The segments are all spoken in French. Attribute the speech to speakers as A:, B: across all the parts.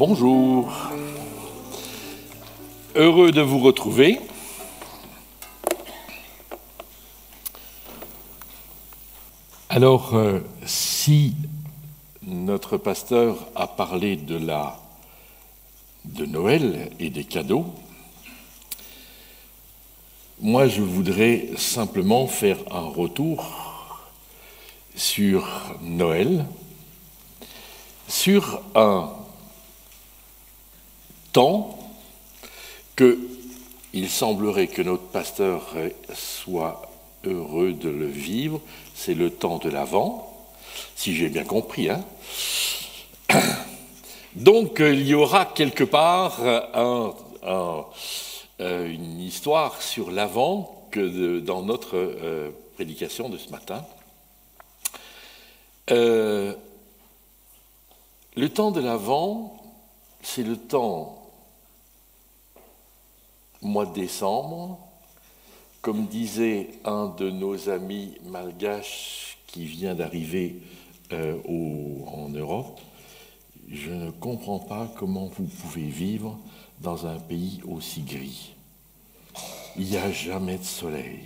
A: Bonjour, heureux de vous retrouver. Alors, si notre pasteur a parlé de Noël et des cadeaux, moi je voudrais simplement faire un retour sur Noël, sur un temps que il semblerait que notre pasteur soit heureux de le vivre, c'est le temps de l'Avent, si j'ai bien compris. Donc il y aura quelque part une histoire sur l'Avent dans notre prédication de ce matin. Le temps de l'Avent, c'est le temps mois de décembre, comme disait un de nos amis malgaches qui vient d'arriver en Europe, je ne comprends pas comment vous pouvez vivre dans un pays aussi gris. Il n'y a jamais de soleil.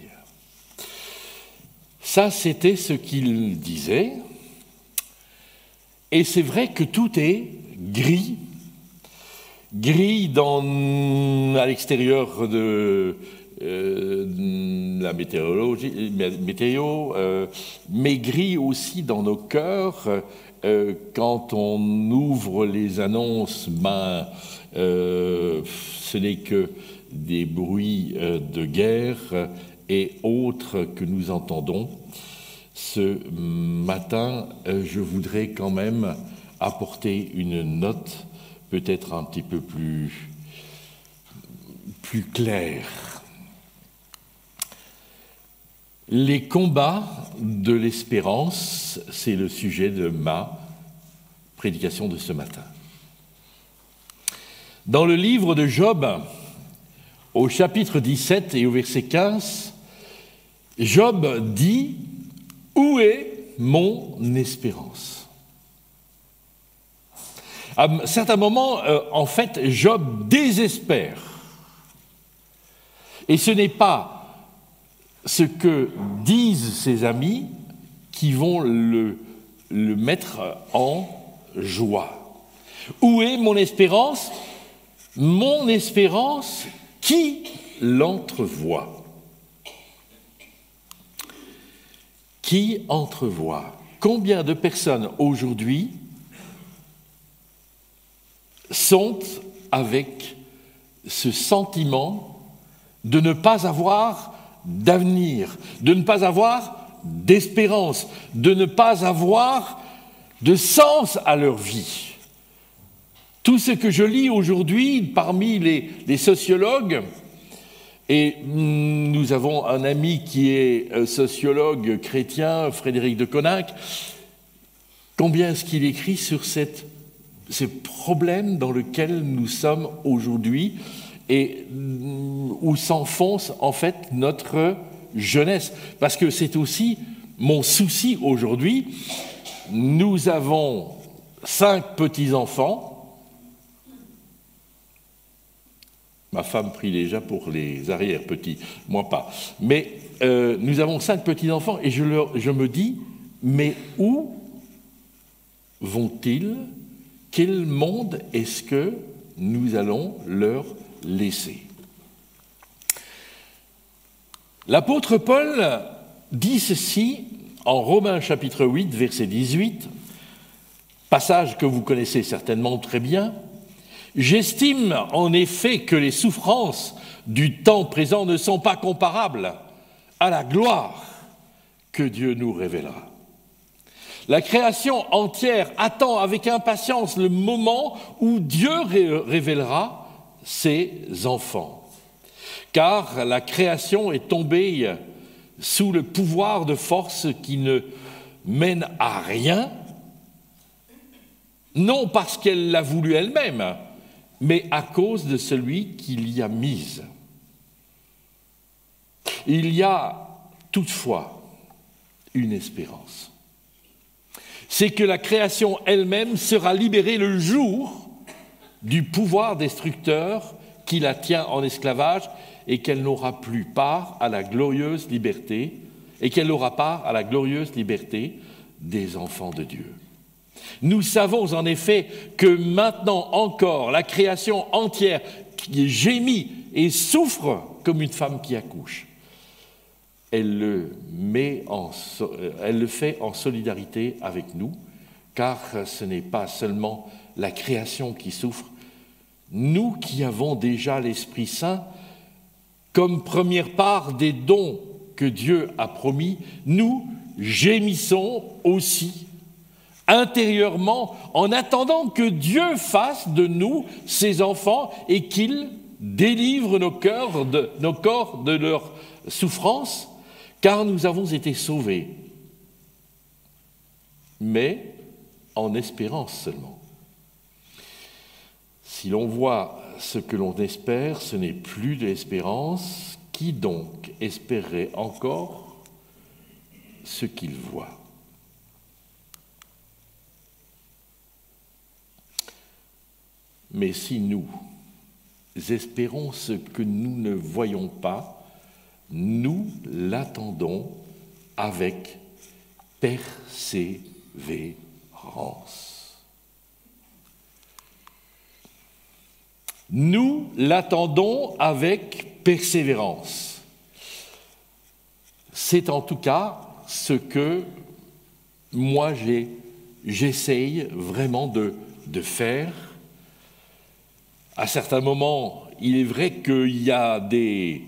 A: Ça, c'était ce qu'il disait. Et c'est vrai que tout est gris à l'extérieur de la météo, mais gris aussi dans nos cœurs. Quand on ouvre les annonces, ce n'est que des bruits de guerre et autres que nous entendons. Ce matin, je voudrais quand même apporter une note peut-être un petit peu plus claire. Les combats de l'espérance, c'est le sujet de ma prédication de ce matin. Dans le livre de Job, au chapitre 17 et au verset 15, Job dit « Où est mon espérance ?» À certains moments, en fait, Job désespère. Et ce n'est pas ce que disent ses amis qui vont le mettre en joie. Où est mon espérance ? Mon espérance, qui l'entrevoit ? Qui entrevoit ? Combien de personnes aujourd'hui sont avec ce sentiment de ne pas avoir d'avenir, de ne pas avoir d'espérance, de ne pas avoir de sens à leur vie. Tout ce que je lis aujourd'hui parmi les sociologues, et nous avons un ami qui est sociologue chrétien, Frédéric de Coninck, combien est-ce qu'il écrit sur ce problème dans lequel nous sommes aujourd'hui et où s'enfonce en fait notre jeunesse. Parce que c'est aussi mon souci aujourd'hui. Nous avons 5 petits-enfants. Ma femme prie déjà pour les arrière-petits, moi pas. Mais nous avons 5 petits-enfants et je me dis, mais où vont-ils ? Quel monde est-ce que nous allons leur laisser ? L'apôtre Paul dit ceci en Romains chapitre 8, verset 18, passage que vous connaissez certainement très bien. « J'estime en effet que les souffrances du temps présent ne sont pas comparables à la gloire que Dieu nous révélera. La création entière attend avec impatience le moment où Dieu révélera ses enfants. Car la création est tombée sous le pouvoir de forces qui ne mènent à rien, non parce qu'elle l'a voulu elle-même, mais à cause de celui qui l'y a mise. Il y a toutefois une espérance. C'est que la création elle-même sera libérée le jour du pouvoir destructeur qui la tient en esclavage et qu'elle n'aura plus part à la glorieuse liberté, des enfants de Dieu. Nous savons en effet que maintenant encore, la création entière qui gémit et souffre comme une femme qui accouche. Elle le fait en solidarité avec nous, car ce n'est pas seulement la création qui souffre. Nous qui avons déjà l'Esprit Saint, comme première part des dons que Dieu a promis, nous gémissons aussi intérieurement en attendant que Dieu fasse de nous ses enfants et qu'il délivre nos corps de leur souffrance, car nous avons été sauvés, mais en espérance seulement. Si l'on voit ce que l'on espère, ce n'est plus de l'espérance. Qui donc espérerait encore ce qu'il voit? Mais si nous espérons ce que nous ne voyons pas, nous l'attendons avec persévérance. Nous l'attendons avec persévérance. C'est en tout cas ce que moi j'essaye vraiment de faire. À certains moments, il est vrai qu'il y a des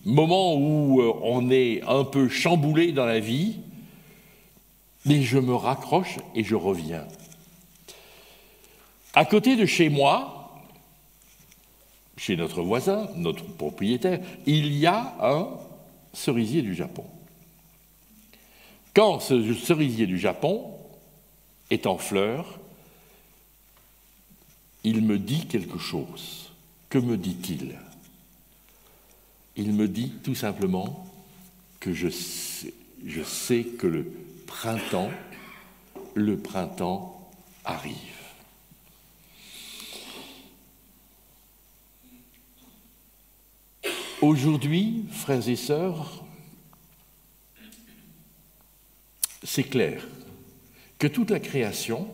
A: moments où on est un peu chamboulé dans la vie, mais je me raccroche et je reviens. À côté de chez moi, chez notre voisin, notre propriétaire, il y a un cerisier du Japon. Quand ce cerisier du Japon est en fleurs, il me dit quelque chose. Que me dit-il? Il me dit tout simplement que je sais que le printemps arrive. Aujourd'hui, frères et sœurs, c'est clair que toute la création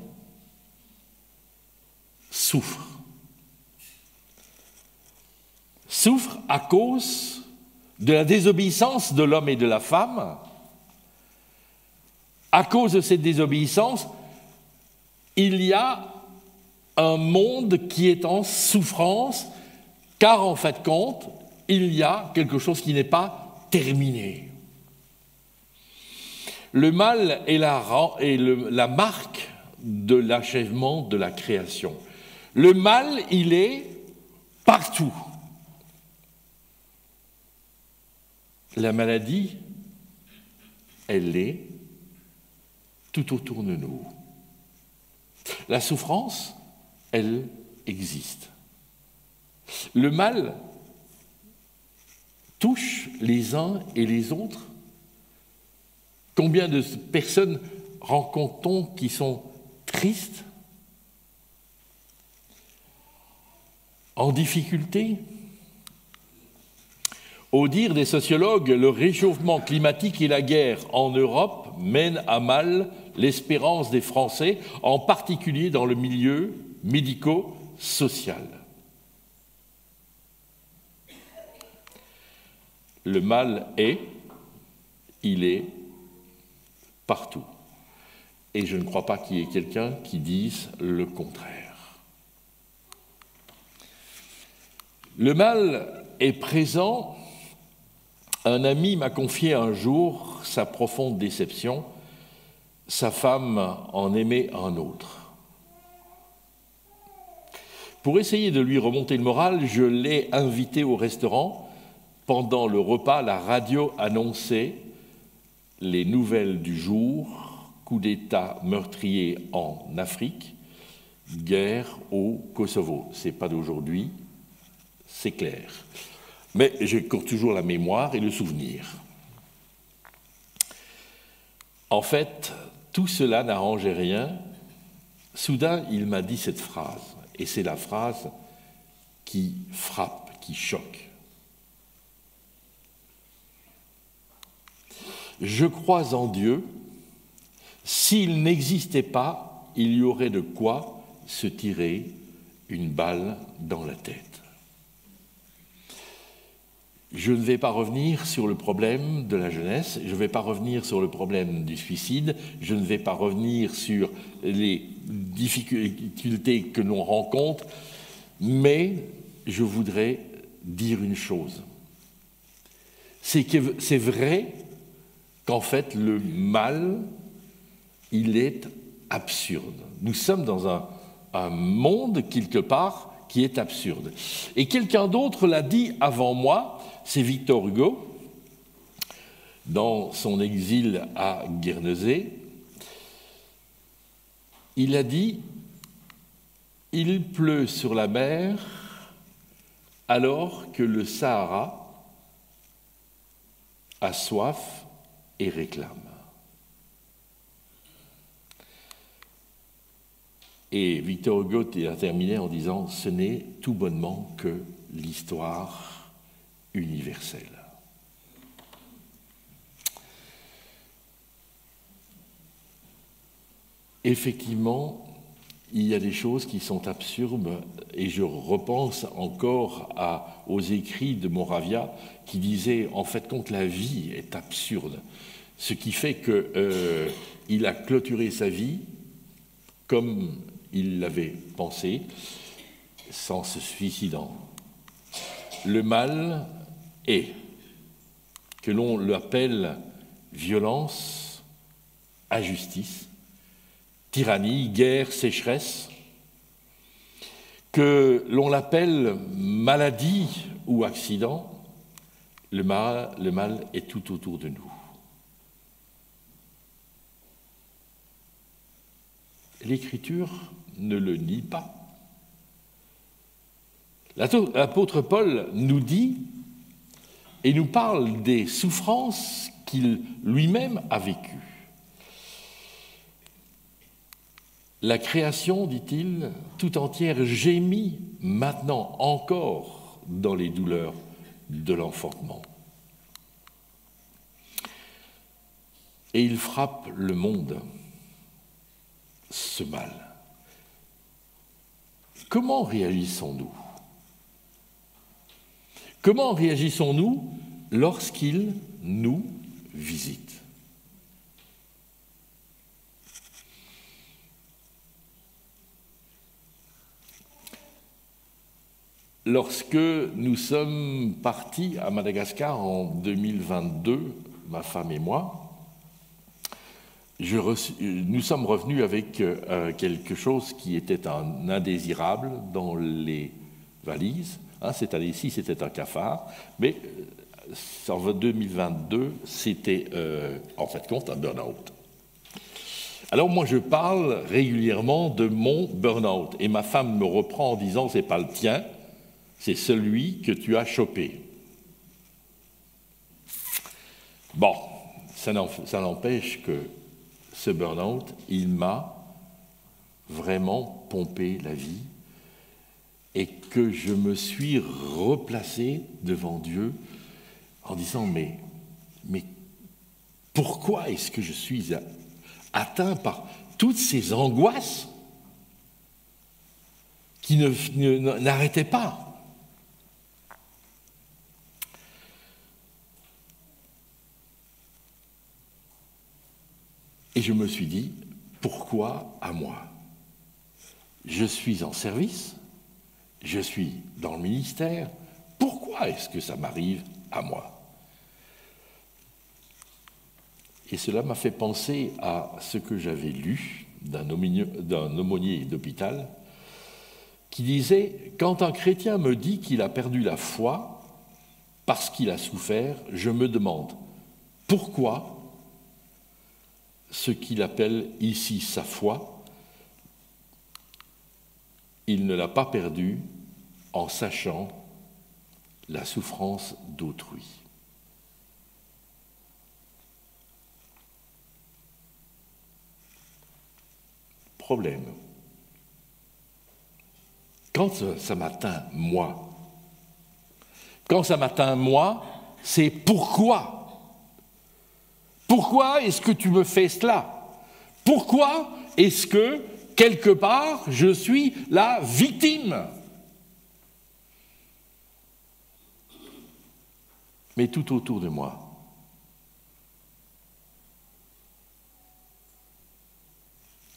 A: souffre à cause de la désobéissance de l'homme et de la femme. À cause de cette désobéissance, il y a un monde qui est en souffrance, car en fait compte, il y a quelque chose qui n'est pas terminé. Le mal est la marque de l'achèvement de la création. Le mal, il est partout. La maladie, elle est tout autour de nous. La souffrance, elle existe. Le mal touche les uns et les autres. Combien de personnes rencontrons qui sont tristes, en difficulté? Au dire des sociologues, le réchauffement climatique et la guerre en Europe mènent à mal l'espérance des Français, en particulier dans le milieu médico-social. Le mal il est partout. Et je ne crois pas qu'il y ait quelqu'un qui dise le contraire. Le mal est présent. Un ami m'a confié un jour sa profonde déception. Sa femme en aimait un autre. Pour essayer de lui remonter le moral, je l'ai invité au restaurant. Pendant le repas, la radio annonçait les nouvelles du jour, coup d'État meurtrier en Afrique, guerre au Kosovo. Ce n'est pas d'aujourd'hui, c'est clair. Mais j'ai toujours la mémoire et le souvenir. En fait, tout cela n'arrangeait rien. Soudain, il m'a dit cette phrase, Et c'est la phrase qui frappe, qui choque. Je crois en Dieu. S'il n'existait pas, il y aurait de quoi se tirer une balle dans la tête. Je ne vais pas revenir sur le problème de la jeunesse, je ne vais pas revenir sur le problème du suicide, je ne vais pas revenir sur les difficultés que l'on rencontre, mais je voudrais dire une chose. C'est que c'est vrai qu'en fait, le mal, il est absurde. Nous sommes dans un monde, quelque part, qui est absurde. Et quelqu'un d'autre l'a dit avant moi, c'est Victor Hugo, dans son exil à Guernesey. Il a dit « Il pleut sur la mer alors que le Sahara a soif et réclame. » Et Victor Hugo a terminé en disant « Ce n'est tout bonnement que l'histoire universelle. » Effectivement, il y a des choses qui sont absurdes, et je repense encore aux écrits de Moravia qui disait en fait que la vie est absurde, ce qui fait qu'il a clôturé sa vie comme il l'avait pensé, sans se suicidant. Le mal est, que l'on l'appelle violence, injustice, tyrannie, guerre, sécheresse, que l'on l'appelle maladie ou accident, le mal est tout autour de nous. L'Écriture ne le nie pas. L'apôtre Paul nous dit et nous parle des souffrances qu'il lui-même a vécues. La création, dit-il, tout entière gémit maintenant encore dans les douleurs de l'enfantement. Et il frappe le monde, ce mal. Comment réagissons-nous ? Comment réagissons-nous lorsqu'il nous visite ? Lorsque nous sommes partis à Madagascar en 2022, ma femme et moi, nous sommes revenus avec quelque chose qui était un indésirable dans les valises. Cette année-ci, c'était un cafard, mais en 2022, c'était en fait un burn-out. Alors moi, je parle régulièrement de mon burn-out, et ma femme me reprend en disant « c'est pas le tien, c'est celui que tu as chopé ». Bon, ça n'empêche que ce burn-out, il m'a vraiment pompé la vie et que je me suis replacé devant Dieu en disant mais pourquoi est-ce que je suis atteint par toutes ces angoisses qui n'arrêtaient pas ? Et je me suis dit, pourquoi à moi ? Je suis en service, je suis dans le ministère, pourquoi est-ce que ça m'arrive à moi ? Et cela m'a fait penser à ce que j'avais lu d'un aumônier d'hôpital qui disait « Quand un chrétien me dit qu'il a perdu la foi parce qu'il a souffert, je me demande pourquoi ce qu'il appelle ici sa foi, il ne l'a pas perdue en sachant la souffrance d'autrui. » Problème. quand ça m'atteint, moi, c'est pourquoi? Pourquoi est-ce que tu me fais cela? Pourquoi est-ce que, quelque part, je suis la victime? Mais tout autour de moi,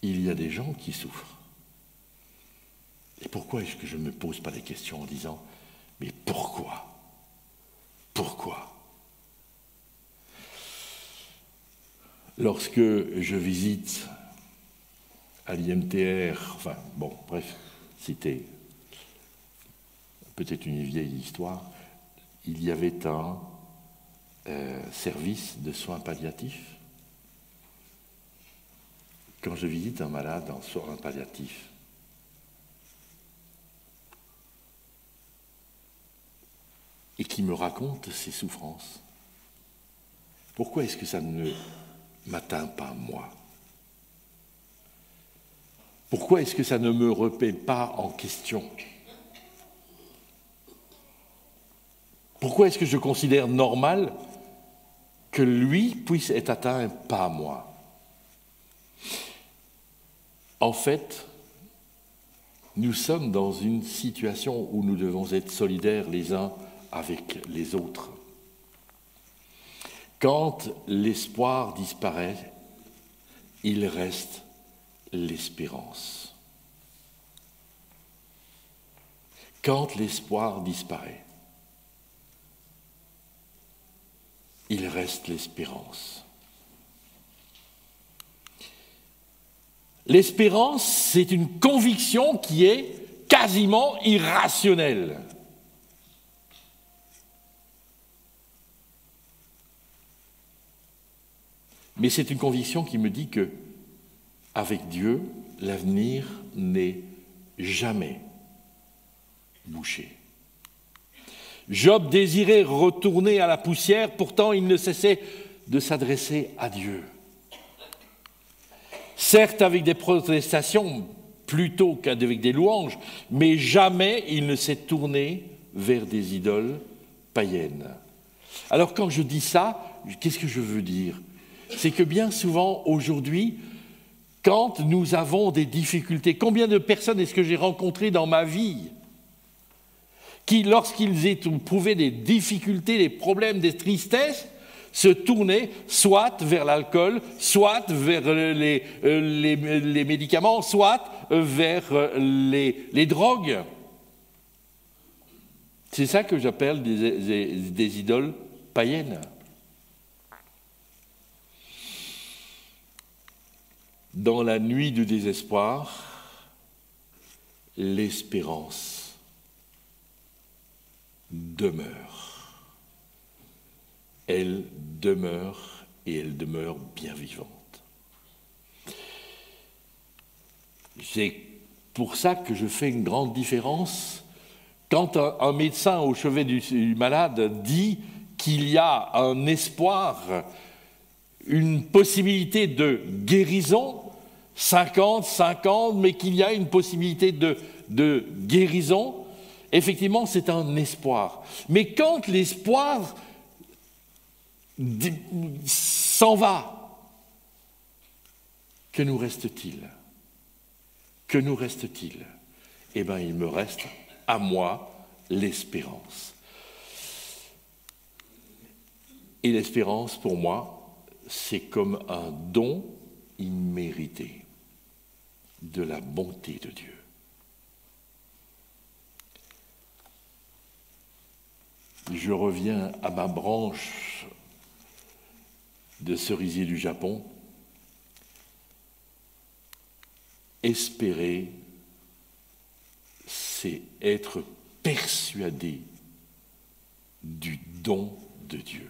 A: il y a des gens qui souffrent. Et pourquoi est-ce que je ne me pose pas des questions en disant « Mais pourquoi? Pourquoi ?» Lorsque je visite à l'IMTR, enfin, bon, bref, c'était peut-être une vieille histoire, il y avait un service de soins palliatifs. Quand je visite un malade en soins palliatifs, et qui me raconte ses souffrances, pourquoi est-ce que ça ne m'atteint pas, moi? Pourquoi est-ce que ça ne me remet pas en question? Pourquoi est-ce que je considère normal que lui puisse être atteint, pas moi? En fait, nous sommes dans une situation où nous devons être solidaires les uns avec les autres. Quand l'espoir disparaît, il reste l'espérance. Quand l'espoir disparaît, il reste l'espérance. L'espérance, c'est une conviction qui est quasiment irrationnelle. Mais c'est une conviction qui me dit que, avec Dieu, l'avenir n'est jamais bouché. Job désirait retourner à la poussière, pourtant il ne cessait de s'adresser à Dieu. Certes avec des protestations plutôt qu'avec des louanges, mais jamais il ne s'est tourné vers des idoles païennes. Alors quand je dis ça, qu'est-ce que je veux dire? C'est que bien souvent aujourd'hui, quand nous avons des difficultés, combien de personnes est-ce que j'ai rencontrées dans ma vie qui, lorsqu'ils éprouvaient des difficultés, des problèmes, des tristesses, se tournaient soit vers l'alcool, soit vers les médicaments, soit vers les drogues. C'est ça que j'appelle des idoles païennes. Dans la nuit du désespoir, l'espérance demeure. Elle demeure et elle demeure bien vivante. C'est pour ça que je fais une grande différence quand un médecin au chevet du malade dit qu'il y a un espoir, une possibilité de guérison, 50-50, mais qu'il y a une possibilité de guérison, effectivement, c'est un espoir. Mais quand l'espoir s'en va, que nous reste-t-il? Que nous reste-t-il? Eh bien, il me reste, à moi, l'espérance. Et l'espérance, pour moi, c'est comme un don immérité de la bonté de Dieu. Je reviens à ma branche de cerisier du Japon. Espérer, c'est être persuadé du don de Dieu.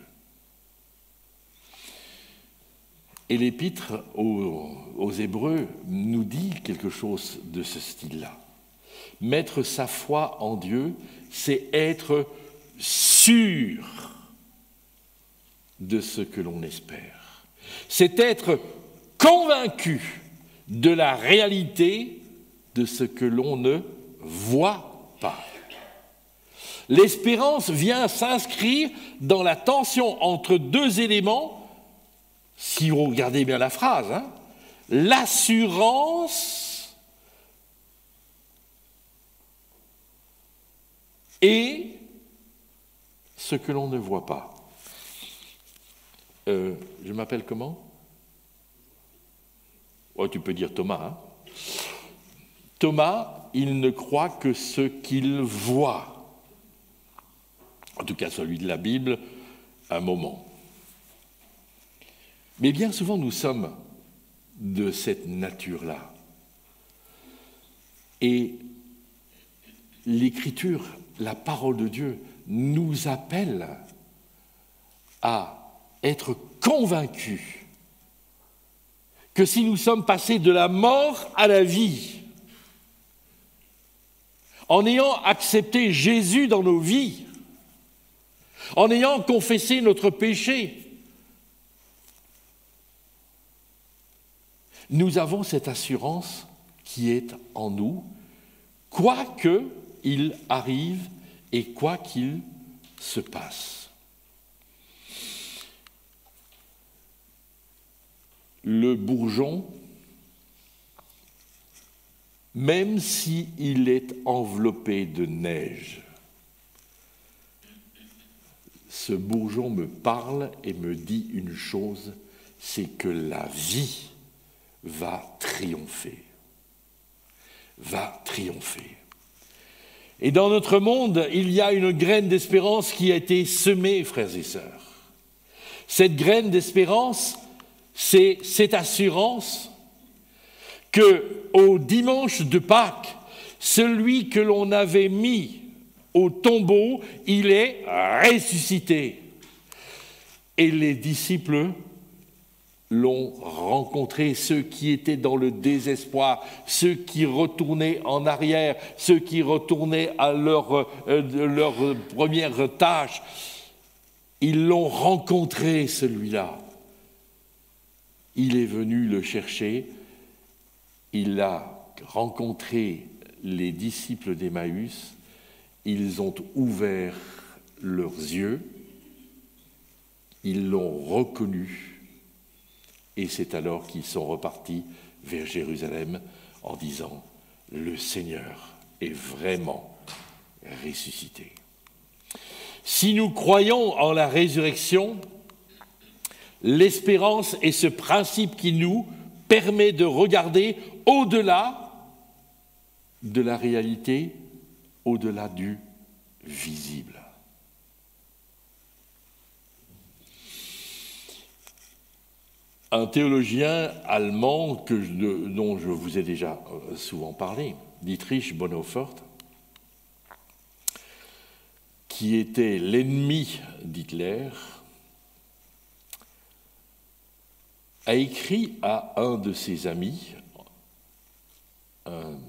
A: Et l'épître aux Hébreux nous dit quelque chose de ce style-là. Mettre sa foi en Dieu, c'est être sûr de ce que l'on espère. C'est être convaincu de la réalité de ce que l'on ne voit pas. L'espérance vient s'inscrire dans la tension entre deux éléments, si vous regardez bien la phrase, hein, l'assurance et ce que l'on ne voit pas. Je m'appelle comment ? Oh, tu peux dire Thomas. Hein. Thomas, il ne croit que ce qu'il voit. En tout cas, celui de la Bible, un moment. Mais bien souvent, nous sommes de cette nature-là. Et l'Écriture, la parole de Dieu, nous appelle à être convaincus que si nous sommes passés de la mort à la vie, en ayant accepté Jésus dans nos vies, en ayant confessé notre péché, nous avons cette assurance qui est en nous, quoi qu'il arrive et quoi qu'il se passe. Le bourgeon, même s'il est enveloppé de neige, ce bourgeon me parle et me dit une chose, c'est que la vie va triompher. Va triompher. Et dans notre monde, il y a une graine d'espérance qui a été semée, frères et sœurs. Cette graine d'espérance, c'est cette assurance que au dimanche de Pâques, celui que l'on avait mis au tombeau, il est ressuscité. Et les disciples l'ont rencontré, ceux qui étaient dans le désespoir, ceux qui retournaient en arrière, ceux qui retournaient à leur première tâche. Ils l'ont rencontré, celui-là. Il est venu le chercher, il a rencontré les disciples d'Emmaüs, ils ont ouvert leurs yeux, ils l'ont reconnu, et c'est alors qu'ils sont repartis vers Jérusalem en disant « Le Seigneur est vraiment ressuscité ». Si nous croyons en la résurrection, l'espérance est ce principe qui nous permet de regarder au-delà de la réalité, au-delà du visible. Un théologien allemand dont je vous ai déjà souvent parlé, Dietrich Bonhoeffer, qui était l'ennemi d'Hitler, a écrit à un de ses amis, un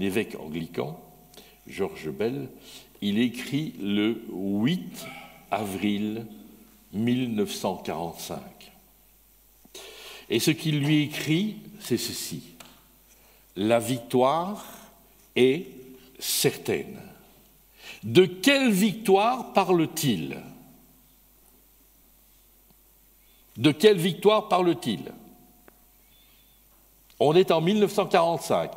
A: évêque anglican, George Bell, il écrit le 8 avril 1945. Et ce qu'il lui écrit, c'est ceci. La victoire est certaine. De quelle victoire parle-t-il ? De quelle victoire parle-t-il ? On est en 1945.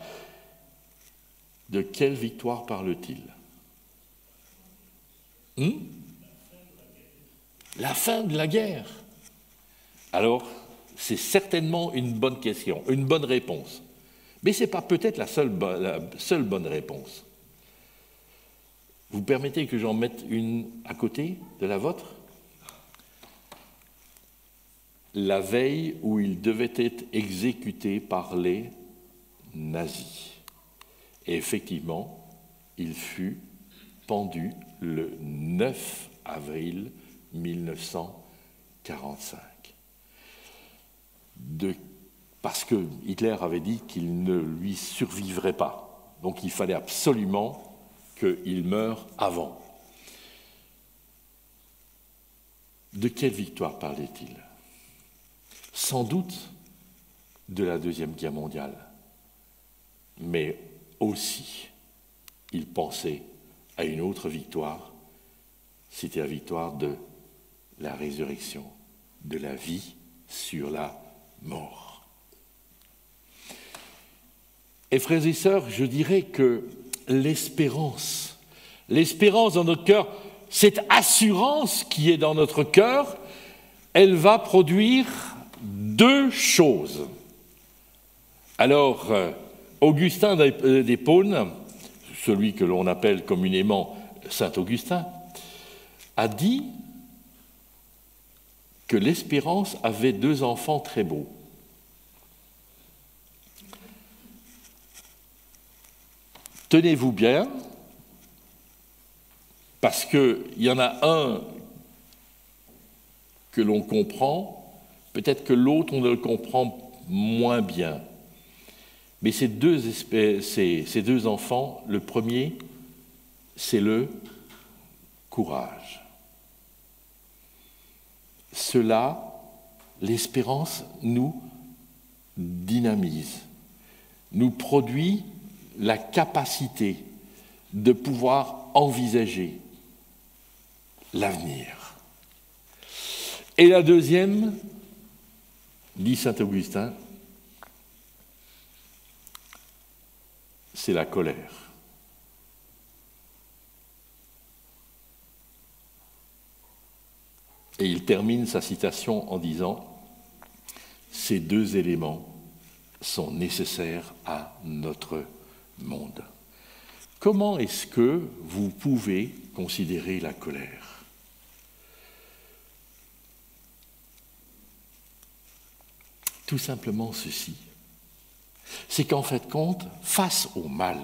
A: De quelle victoire parle-t-il ? La fin de la guerre. Alors, c'est certainement une bonne question, une bonne réponse. Mais ce n'est pas peut-être la seule bonne réponse. Vous permettez que j'en mette une à côté de la vôtre ? La veille où il devait être exécuté par les nazis. Et effectivement, il fut pendu le 9 avril 1945. Parce que Hitler avait dit qu'il ne lui survivrait pas. Donc il fallait absolument qu'il meure avant. De quelle victoire parlait-il ? Sans doute de la Deuxième Guerre mondiale. Mais aussi, il pensait à une autre victoire, c'était la victoire de la résurrection, de la vie sur la mort. Et frères et sœurs, je dirais que l'espérance dans notre cœur, cette assurance qui est dans notre cœur, elle va produire deux choses. Alors, Augustin d'Hippone, celui que l'on appelle communément Saint Augustin, a dit que l'espérance avait deux enfants très beaux. Tenez-vous bien, parce qu'il y en a un que l'on comprend, peut-être que l'autre on ne le comprend moins bien. Mais ces deux enfants, le premier, c'est le courage. Cela, l'espérance nous dynamise, nous produit la capacité de pouvoir envisager l'avenir. Et la deuxième, dit saint Augustin, c'est la colère. Et il termine sa citation en disant « Ces deux éléments sont nécessaires à notre monde. » Comment est-ce que vous pouvez considérer la colère ? Tout simplement ceci. C'est qu'en fait compte, face au mal,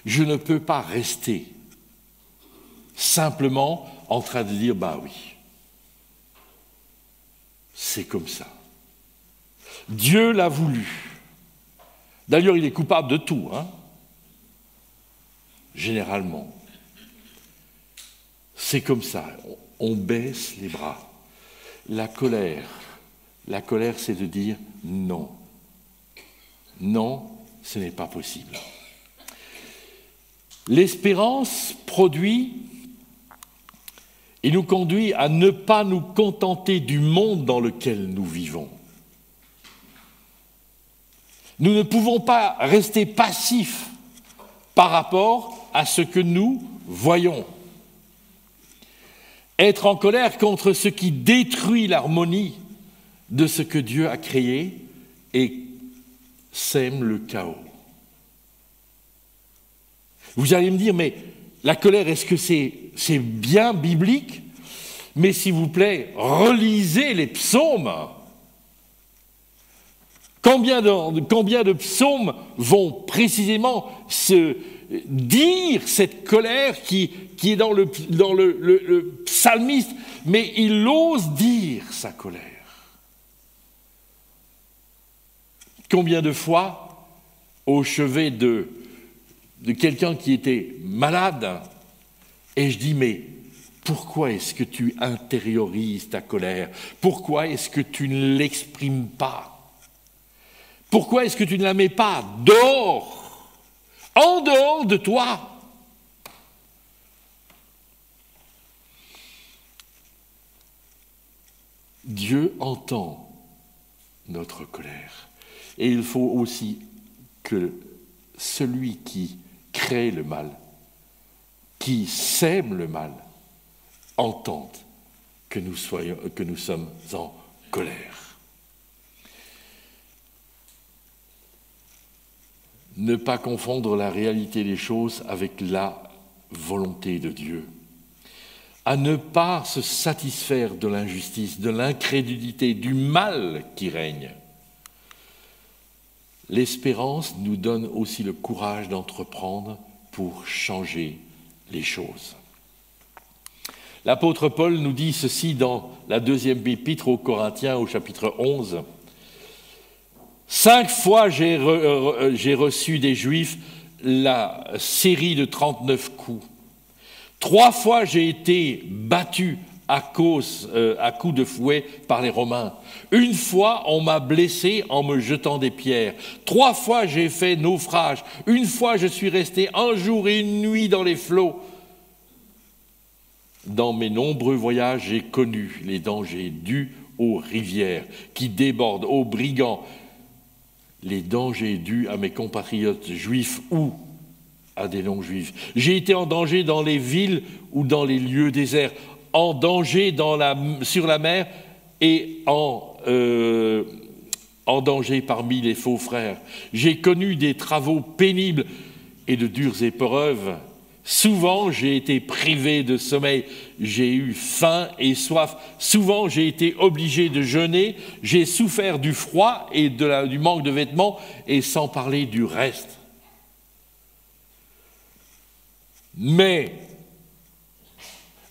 A: je ne peux pas rester simplement en train de dire « bah oui, c'est comme ça. Dieu l'a voulu. » D'ailleurs, il est coupable de tout, généralement. C'est comme ça, on baisse les bras. La colère, c'est de dire non. Non, ce n'est pas possible. L'espérance produit et nous conduit à ne pas nous contenter du monde dans lequel nous vivons. Nous ne pouvons pas rester passifs par rapport à ce que nous voyons. Être en colère contre ce qui détruit l'harmonie de ce que Dieu a créé et sème le chaos. Vous allez me dire, mais la colère, est-ce que c'est bien biblique ? Mais s'il vous plaît, relisez les psaumes. Combien de psaumes vont précisément se dire cette colère qui est dans le psalmiste, mais il ose dire sa colère. Combien de fois, au chevet de quelqu'un qui était malade, et je dis, mais pourquoi est-ce que tu intériorises ta colère ? Pourquoi est-ce que tu ne l'exprimes pas ? Pourquoi est-ce que tu ne la mets pas dehors, en dehors de toi ? Dieu entend notre colère. Et il faut aussi que celui qui crée le mal, qui sème le mal, entende que nous sommes en colère. Ne pas confondre la réalité des choses avec la volonté de Dieu. À ne pas se satisfaire de l'injustice, de l'incrédulité, du mal qui règne. L'espérance nous donne aussi le courage d'entreprendre pour changer les choses. L'apôtre Paul nous dit ceci dans la deuxième épître aux Corinthiens au chapitre 11. 5 fois j'ai reçu des Juifs la série de 39 coups. 3 fois j'ai été battu à coups de fouet par les Romains. Une fois, on m'a blessé en me jetant des pierres. 3 fois, j'ai fait naufrage. Une fois, je suis resté un jour et une nuit dans les flots. Dans mes nombreux voyages, j'ai connu les dangers dus aux rivières qui débordent, aux brigands, les dangers dus à mes compatriotes juifs ou à des non-juifs. J'ai été en danger dans les villes ou dans les lieux déserts, en danger sur la mer et en danger parmi les faux frères. J'ai connu des travaux pénibles et de dures épreuves. Souvent, j'ai été privé de sommeil, j'ai eu faim et soif. Souvent, j'ai été obligé de jeûner, j'ai souffert du froid et du manque de vêtements, et sans parler du reste. Mais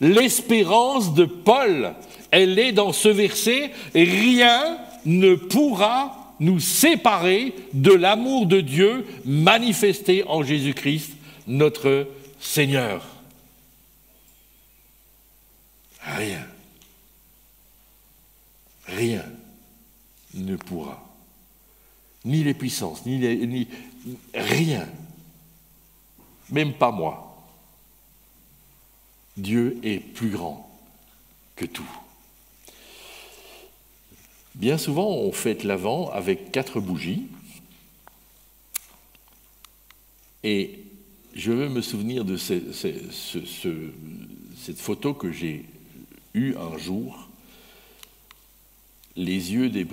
A: l'espérance de Paul, elle est dans ce verset, rien ne pourra nous séparer de l'amour de Dieu manifesté en Jésus-Christ, notre Seigneur. Rien ne pourra. Ni les puissances, ni rien. Même pas moi. Dieu est plus grand que tout. Bien souvent, on fête l'Avent avec 4 bougies. Et je veux me souvenir de cette photo que j'ai eue un jour. Les yeux de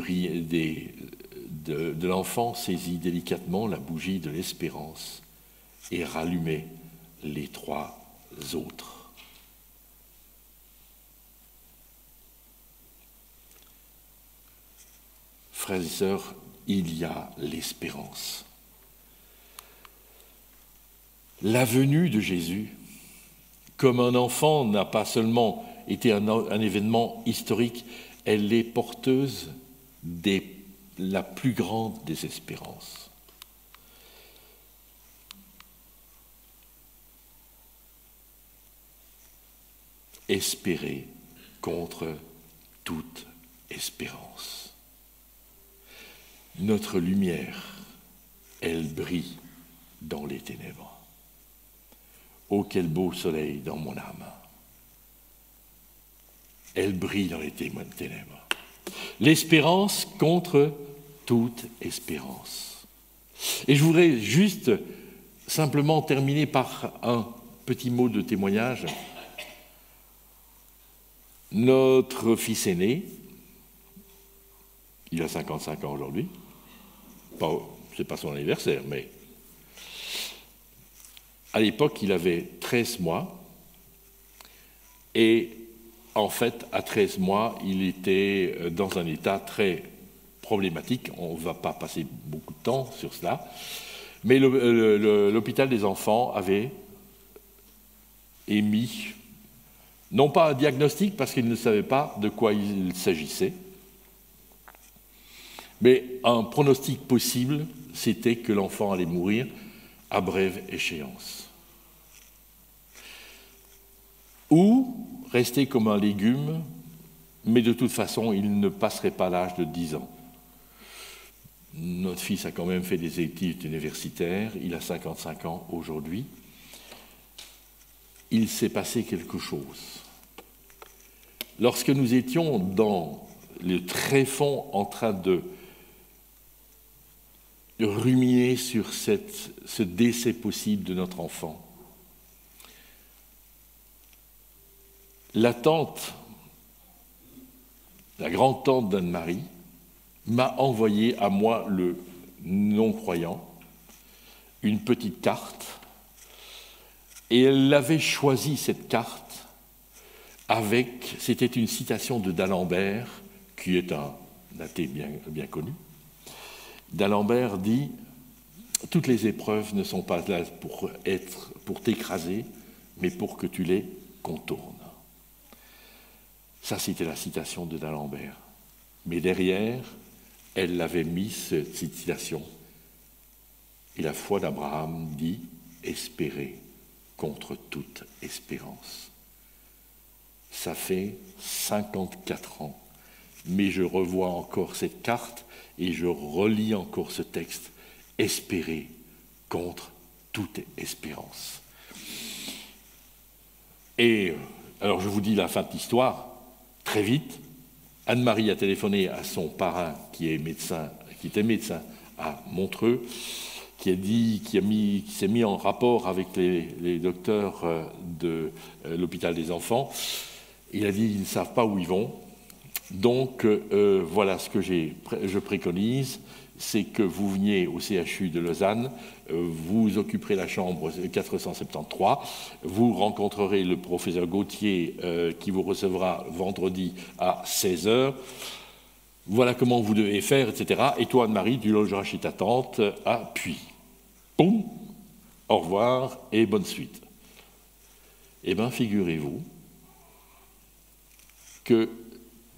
A: l'enfant saisit délicatement la bougie de l'espérance et rallumait les 3 autres. Frères et sœurs, il y a l'espérance. La venue de Jésus, comme un enfant, n'a pas seulement été un événement historique, elle est porteuse de la plus grande des espérances. Espérer contre toute espérance. Notre lumière, elle brille dans les ténèbres. Oh, quel beau soleil dans mon âme. Elle brille dans les ténèbres. L'espérance contre toute espérance. Et je voudrais juste simplement terminer par un petit mot de témoignage. Notre fils aîné, il a 55 ans aujourd'hui, ce n'est pas son anniversaire, mais à l'époque, il avait 13 mois, et en fait, à 13 mois, il était dans un état très problématique. On ne va pas passer beaucoup de temps sur cela, mais l'hôpital des enfants avait émis, non pas un diagnostic, parce qu'il ne savait pas de quoi il s'agissait, mais un pronostic possible, c'était que l'enfant allait mourir à brève échéance. Ou rester comme un légume, mais de toute façon, il ne passerait pas l'âge de 10 ans. Notre fils a quand même fait des études universitaires, il a 55 ans aujourd'hui. Il s'est passé quelque chose. Lorsque nous étions dans le tréfonds en train de ruminer sur ce décès possible de notre enfant, la grande-tante d'Anne-Marie, m'a envoyé à moi, le non-croyant, une petite carte, et elle avait choisi cette carte c'était une citation de d'Alembert, qui est un athée bien connu. D'Alembert dit « Toutes les épreuves ne sont pas là pour t'écraser, mais pour que tu les contournes. » Ça, c'était la citation de d'Alembert. Mais derrière, elle avait mis cette citation. Et la foi d'Abraham dit « Espérer contre toute espérance. » ça fait 54 ans. Mais je revois encore cette carte et je relis encore ce texte. Espérer contre toute espérance. Et alors je vous dis la fin de l'histoire, très vite. Anne-Marie a téléphoné à son parrain qui était médecin à Montreux, qui s'est mis en rapport avec les docteurs de l'hôpital des enfants. Il a dit ils ne savent pas où ils vont. Donc voilà ce que je préconise, c'est que vous veniez au CHU de Lausanne, vous occuperez la chambre 473, vous rencontrerez le professeur Gauthier qui vous recevra vendredi à 16h. Voilà comment vous devez faire, etc. Et toi, Anne-Marie, tu logeras chez ta tante à Puy. Boum, au revoir et bonne suite. Eh bien, figurez-vous que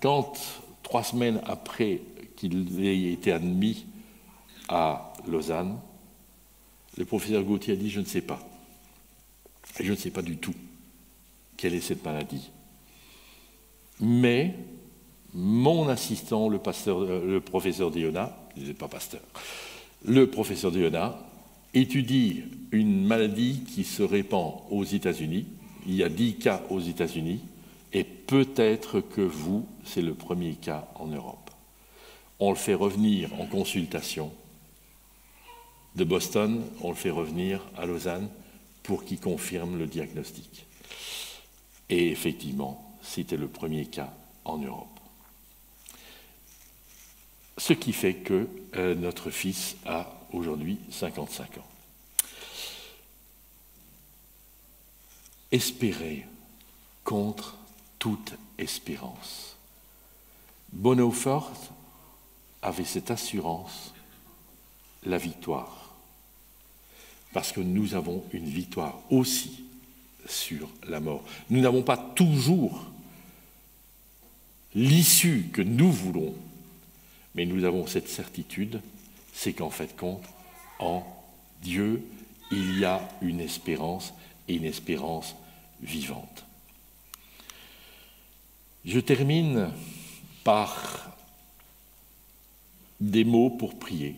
A: quand, 3 semaines après qu'il ait été admis à Lausanne, le professeur Gauthier a dit « Je ne sais pas. Et je ne sais pas du tout quelle est cette maladie. Mais mon assistant, le professeur Déonat, il n'est pas pasteur, le professeur Déonat étudie une maladie qui se répand aux États-Unis. Il y a 10 cas aux États-Unis. Et peut-être que vous, c'est le premier cas en Europe. On le fait revenir en consultation de Boston, on le fait revenir à Lausanne pour qu'il confirme le diagnostic. Et effectivement, c'était le premier cas en Europe. Ce qui fait que notre fils a aujourd'hui 55 ans. Espérer contre toute espérance. Bonhoeffer avait cette assurance, la victoire. Parce que nous avons une victoire aussi sur la mort. Nous n'avons pas toujours l'issue que nous voulons, mais nous avons cette certitude, c'est qu'en fait, en Dieu, il y a une espérance, et une espérance vivante. Je termine par des mots pour prier.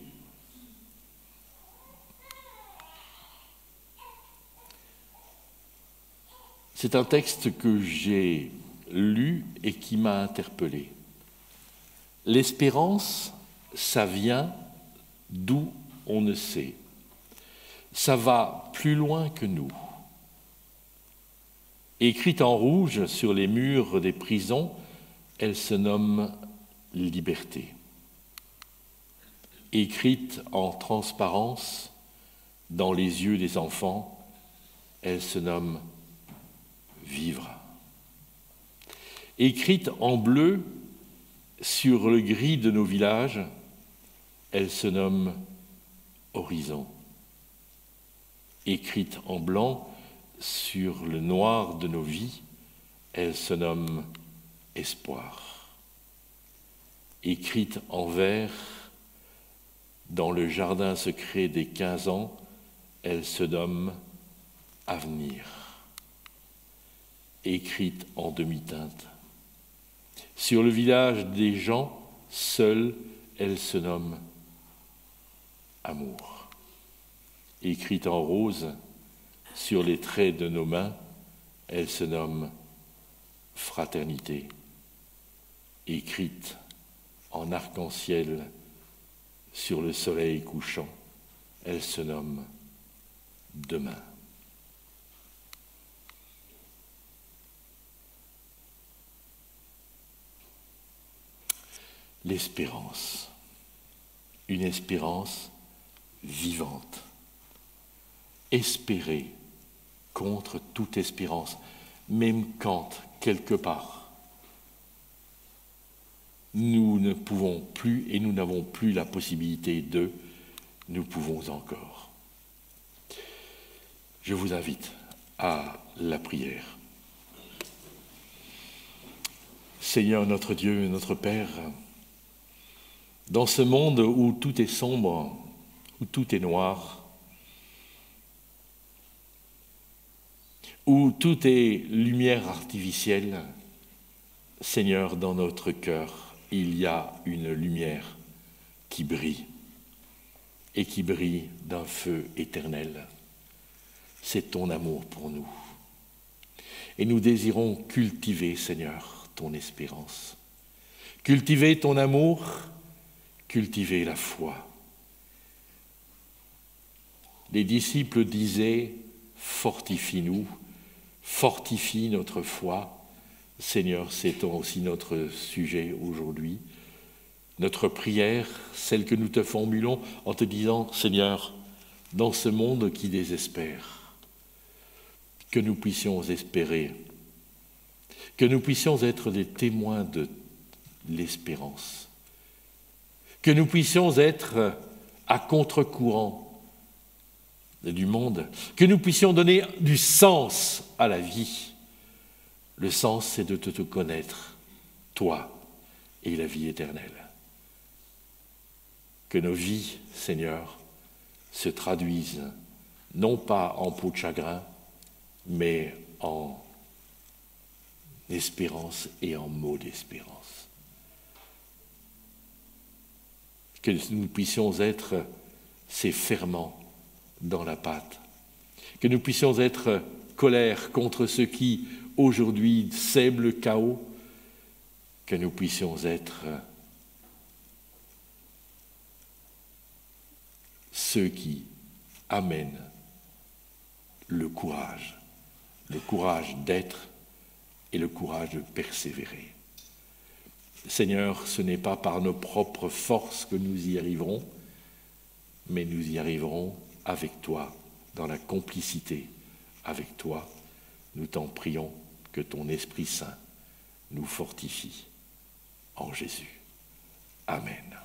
A: C'est un texte que j'ai lu et qui m'a interpellé. L'espérance, ça vient d'où on ne sait. Ça va plus loin que nous. Écrite en rouge sur les murs des prisons, elle se nomme liberté. Écrite en transparence dans les yeux des enfants, elle se nomme vivre. Écrite en bleu sur le gris de nos villages, elle se nomme horizon. Écrite en blanc sur le noir de nos vies, elle se nomme espoir. Écrite en vert dans le jardin secret des 15 ans, elle se nomme avenir. Écrite en demi-teinte. Sur le village des gens, seule, elle se nomme amour. Écrite en rose, sur les traits de nos mains, elle se nomme fraternité. Écrite en arc-en-ciel sur le soleil couchant, elle se nomme demain. L'espérance, une espérance vivante. Espérer contre toute espérance, même quand, quelque part, nous ne pouvons plus et nous n'avons plus la possibilité de, nous pouvons encore. Je vous invite à la prière. Seigneur notre Dieu, notre Père, dans ce monde où tout est sombre, où tout est noir, où tout est lumière artificielle, Seigneur, dans notre cœur, il y a une lumière qui brille, et qui brille d'un feu éternel. C'est ton amour pour nous. Et nous désirons cultiver, Seigneur, ton espérance. Cultiver ton amour, cultiver la foi. Les disciples disaient, fortifie-nous, fortifie notre foi. Seigneur, c'est aussi notre sujet aujourd'hui. Notre prière, celle que nous te formulons en te disant, Seigneur, dans ce monde qui désespère, que nous puissions espérer, que nous puissions être des témoins de l'espérance, que nous puissions être à contre-courant du monde, que nous puissions donner du sens à la vie. Le sens, c'est de te connaître, toi, et la vie éternelle. Que nos vies, Seigneur, se traduisent non pas en peau de chagrin, mais en espérance et en mots d'espérance. Que nous puissions être ces ferments dans la pâte, que nous puissions être colère contre ceux qui, aujourd'hui, sèment le chaos, que nous puissions être ceux qui amènent le courage d'être et le courage de persévérer. Seigneur, ce n'est pas par nos propres forces que nous y arriverons, mais nous y arriverons avec toi, dans la complicité avec toi. Nous t'en prions que ton Esprit Saint nous fortifie en Jésus. Amen.